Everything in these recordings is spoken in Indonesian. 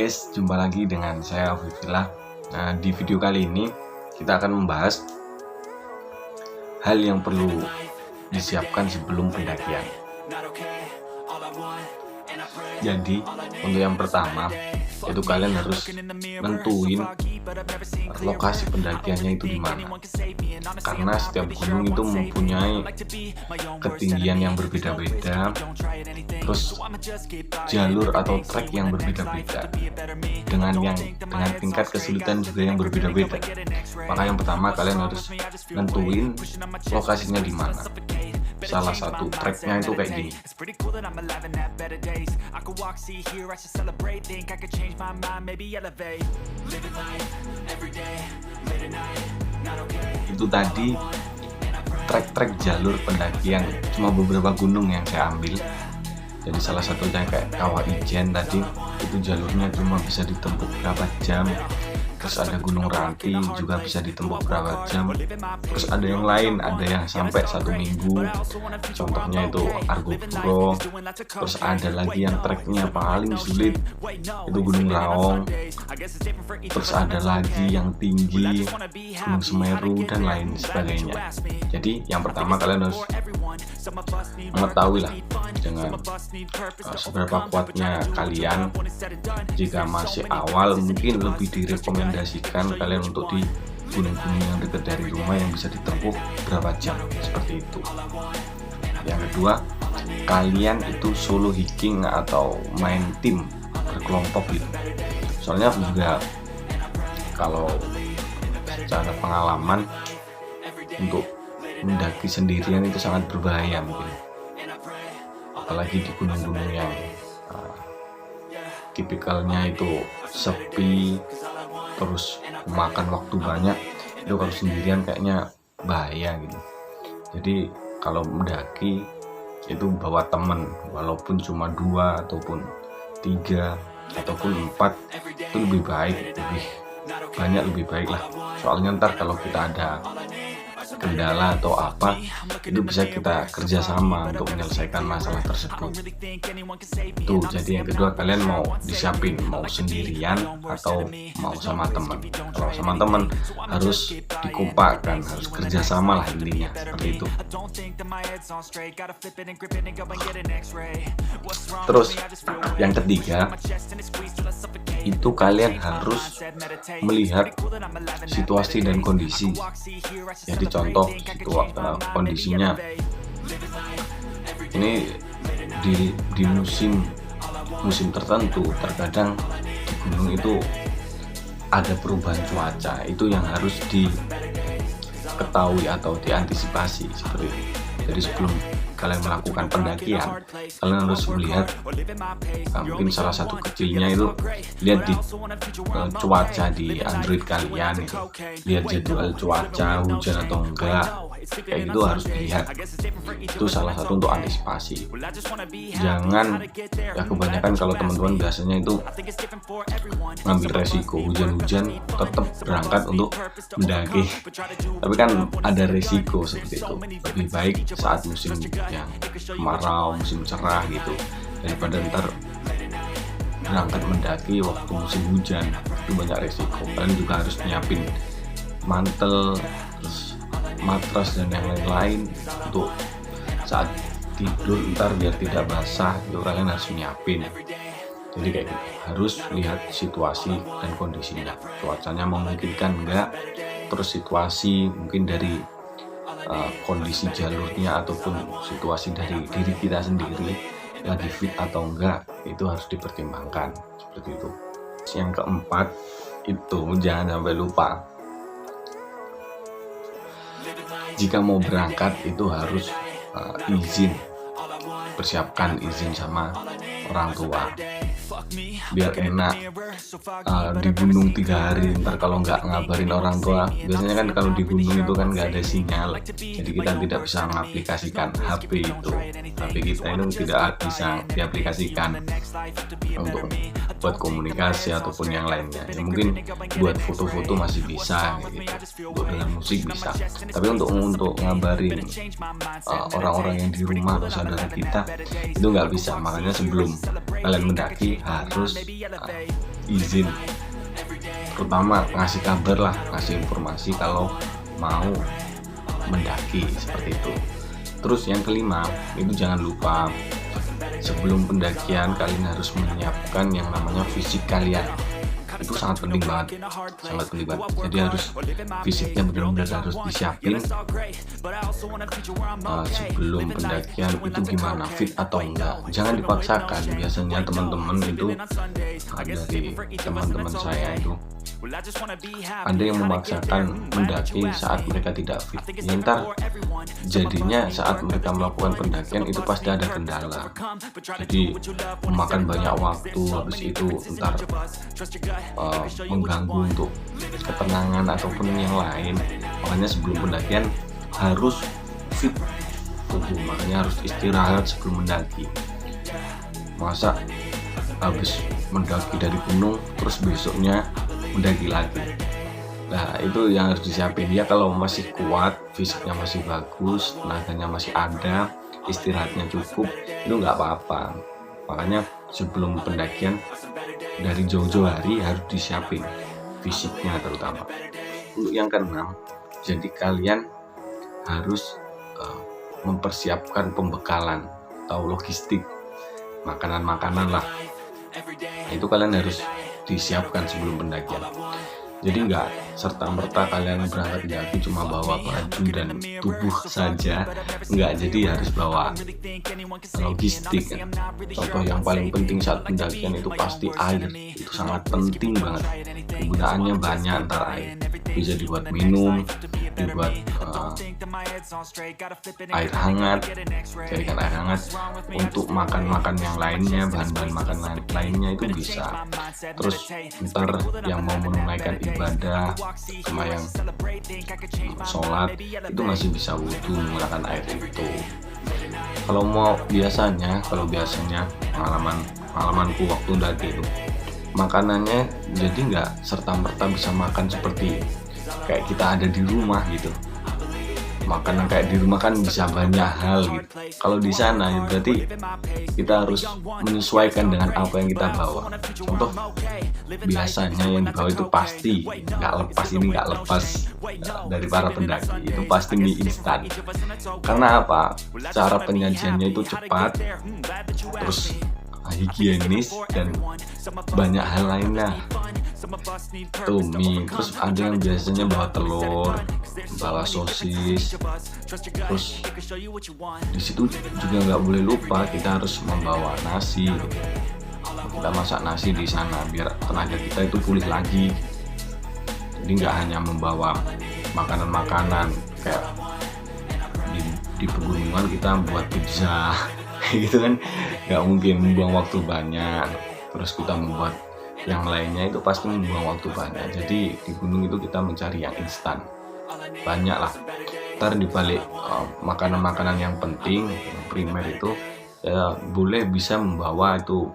guys, jumpa lagi dengan saya Vivila. Nah, di video kali ini kita akan membahas hal yang perlu disiapkan sebelum pendakian. Jadi, untuk yang pertama, itu kalian harus nentuin lokasi pendakiannya itu di mana. Karena setiap gunung itu mempunyai ketinggian yang berbeda-beda, terus jalur atau trek yang berbeda-beda, dengan tingkat kesulitan juga yang berbeda-beda. Maka yang pertama kalian harus nentuin lokasinya di mana. Salah satu treknya itu kayak gini. Itu tadi trek-trek jalur pendakian, cuma beberapa gunung yang saya ambil. Jadi salah satunya kayak Kawah Ijen tadi, itu jalurnya cuma bisa ditempuh berapa jam. Terus ada Gunung Ranti juga bisa ditempuh berapa jam. Terus ada yang lain, ada yang sampai 1 minggu. Contohnya itu Argopuro. Terus ada lagi yang treknya paling sulit, itu Gunung Raung. Terus ada lagi yang tinggi, Gunung Semeru dan lain sebagainya. Jadi yang pertama kalian harus mengetahui lah dengan seberapa kuatnya kalian. Jika masih awal, mungkin lebih direkomendasikan kalian untuk di gunung-gunung yang dekat dari rumah yang bisa ditempuh berapa jam, seperti itu. Yang kedua, kalian itu solo hiking atau main tim berkelompok gitu. Soalnya juga kalau secara pengalaman untuk mendaki sendirian itu sangat berbahaya mungkin, apalagi di gunung-gunung yang tipikalnya itu sepi, terus makan waktu banyak. Itu kalau sendirian kayaknya bahaya gitu. Jadi kalau mendaki itu bawa temen, walaupun cuma 2 ataupun 3 ataupun 4, itu lebih baik, lebih banyak lebih baik lah. Soalnya ntar kalau kita ada kendala atau apa, itu bisa kita kerjasama untuk menyelesaikan masalah tersebut. Tuh, jadi yang kedua, kalian mau disiapin mau sendirian atau mau sama teman. Kalau sama teman harus dikompakkan, harus kerjasama lah intinya, seperti itu. Terus yang ketiga, itu kalian harus melihat situasi dan kondisi. Jadi contoh kondisinya ini di musim tertentu, terkadang di gunung itu ada perubahan cuaca, itu yang harus diketahui atau diantisipasi seperti itu. Jadi sebelum kalian melakukan pendakian, kalian harus melihat, mungkin salah satu kecilnya itu lihat di cuaca di Android kalian, itu lihat jadwal cuaca, hujan atau enggak, kayak gitu harus dilihat. Itu salah satu untuk antisipasi. Jangan, ya kebanyakan kalau teman-teman biasanya itu ngambil resiko hujan-hujan tetap berangkat untuk mendaki, tapi kan ada resiko seperti itu. Lebih baik saat musim yang kemarau, musim cerah gitu, daripada ntar berangkat mendaki waktu musim hujan, itu banyak resiko. Kalian juga harus nyiapin mantel, terus matras dan yang lain-lain untuk saat tidur ntar biar tidak basah, itu kalian harus nyiapin. Jadi kayak gitu, harus lihat situasi dan kondisinya, cuacanya memungkinkan enggak, terus situasi mungkin dari kondisi jalurnya ataupun situasi dari diri kita sendiri lagi fit atau enggak, itu harus dipertimbangkan, seperti itu. Yang keempat, itu jangan sampai lupa, jika mau berangkat itu harus izin, persiapkan izin sama orang tua biar enak. Di gunung 3 hari, ntar kalau nggak ngabarin orang tua, biasanya kan kalau di gunung itu kan nggak ada sinyal, jadi kita tidak bisa mengaplikasikan HP itu. HP kita itu tidak bisa diaplikasikan untuk buat komunikasi ataupun yang lainnya. Ya mungkin buat foto-foto masih bisa gitu, untuk dengan musik bisa, tapi untuk ngabarin orang-orang yang di rumah atau saudara kita itu nggak bisa. Makanya sebelum kalian mendaki harus izin, terutama ngasih kabar lah, ngasih informasi kalau mau mendaki seperti itu. Terus yang kelima itu jangan lupa sebelum pendakian kalian harus menyiapkan yang namanya fisik kalian. Itu sangat penting banget, sangat penting banget. Jadi harus fisiknya benar-benar harus disiapin sebelum pendakian. Itu gimana, fit atau enggak, jangan dipaksakan. Biasanya teman-teman itu dari teman-teman saya itu ada yang memaksakan mendaki saat mereka tidak fit. Ya, ntar jadinya saat mereka melakukan pendakian itu pasti ada kendala, jadi memakan banyak waktu, habis itu ntar mengganggu untuk ketenangan ataupun yang lain. Makanya sebelum pendakian harus fit tubuh, makanya harus istirahat sebelum mendaki. Masa habis mendaki dari gunung terus besoknya mendaki lagi? Nah, itu yang harus disiapin ya. Kalau masih kuat, fisiknya masih bagus, tenaganya masih ada, istirahatnya cukup, itu nggak apa-apa. Makanya sebelum pendakian dari jauh-jauh hari harus disiapin fisiknya terutama. Untuk yang keenam, jadi kalian harus mempersiapkan pembekalan atau logistik, makanan-makanan lah. Nah, itu kalian harus disiapkan sebelum pendakian. Jadi nggak serta-merta kalian berangkat mendaki cuma bawa baju dan tubuh saja, nggak. Jadi harus bawa logistik ya. Contoh yang paling penting saat pendakian itu pasti air. Itu sangat penting banget, kegunaannya banyak. Antara air bisa dibuat minum, dibuat air hangat, jadikan air hangat. Untuk makan-makan yang lainnya, bahan-bahan makan lainnya itu bisa. Terus ntar yang mau menunaikan ibadah sama yang sholat itu masih bisa wudhu menggunakan air itu. Kalau biasanya pengalamanku waktu mendaki itu, makanannya jadi nggak serta-merta bisa makan seperti kayak kita ada di rumah gitu. Makanan kayak di rumah kan bisa banyak hal gitu. Kalau di sana ya berarti kita harus menyesuaikan dengan apa yang kita bawa. Contoh biasanya yang dibawa itu pasti nggak lepas dari para pendaki itu pasti mie instan. Karena apa? Cara penyajiannya itu cepat, terus higienis dan banyak hal lainnya. Tuh mie, terus ada yang biasanya bawa telur, bawa sosis, terus di situ juga nggak boleh lupa kita harus membawa nasi. Kita masak nasi di sana biar tenaga kita itu pulih lagi. Jadi nggak hanya membawa makanan-makanan kayak di pegunungan kita buat pizza gitu kan, nggak mungkin, membuang waktu banyak. Terus kita membuat yang lainnya itu pasti membuang waktu banyak. Jadi di gunung itu kita mencari yang instan, banyak lah. Ntar dibalik makanan-makanan yang penting, yang primer itu ya boleh bisa membawa itu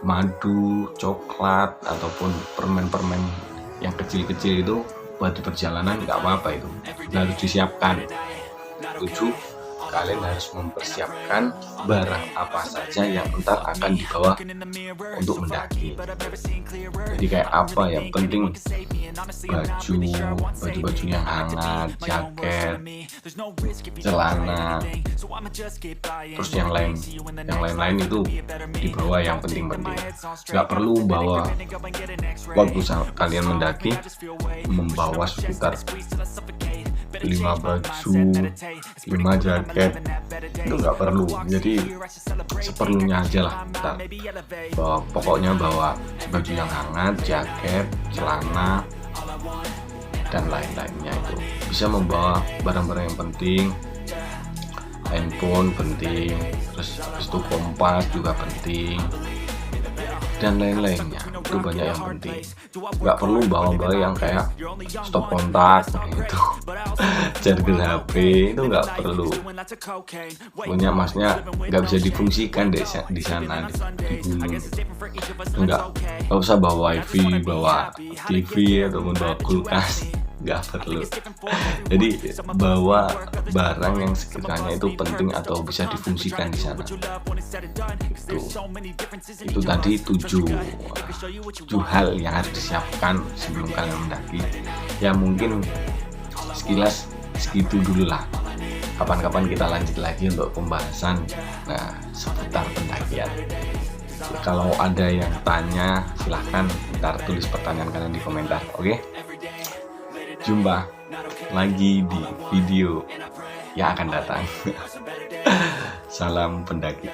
madu, coklat, ataupun permen-permen yang kecil-kecil itu buat di perjalanan, nggak apa-apa, itu harus disiapkan. 7. Kalian harus mempersiapkan barang apa saja yang entar akan dibawa untuk mendaki. Jadi kayak apa yang penting, baju yang hangat, jaket, celana, terus yang lain-lain itu dibawa yang penting-penting. Gak perlu bawa, waktu kalian mendaki membawa sekitar 5 baju, 5 jaket, itu nggak perlu. Jadi seperlunya aja lah. Pokoknya bawa baju yang hangat, jaket, celana, dan lain-lainnya. Itu bisa membawa barang-barang yang penting, handphone penting, terus itu kompas juga penting, dan lain-lainnya. Itu banyak yang penting. Nggak perlu bawa-bawa yang kayak stop kontak gitu, charger HP, itu nggak perlu. Punya masnya nggak bisa difungsikan di sana di gunung. Nggak usah bawa wifi, bawa TV ataupun bawa kulkas. nggak perlu. Jadi bawa barang yang sekiranya itu penting atau bisa difungsikan di sana. Itu tadi 7 hal yang harus disiapkan sebelum kalian mendaki. Ya mungkin sekilas segitu dulu lah. Kapan-kapan kita lanjut lagi untuk pembahasan seputar pendakian. Kalau ada yang tanya, silahkan ntar tulis pertanyaan kalian di komentar. Oke? Jumpa lagi di video yang akan datang. Salam pendaki.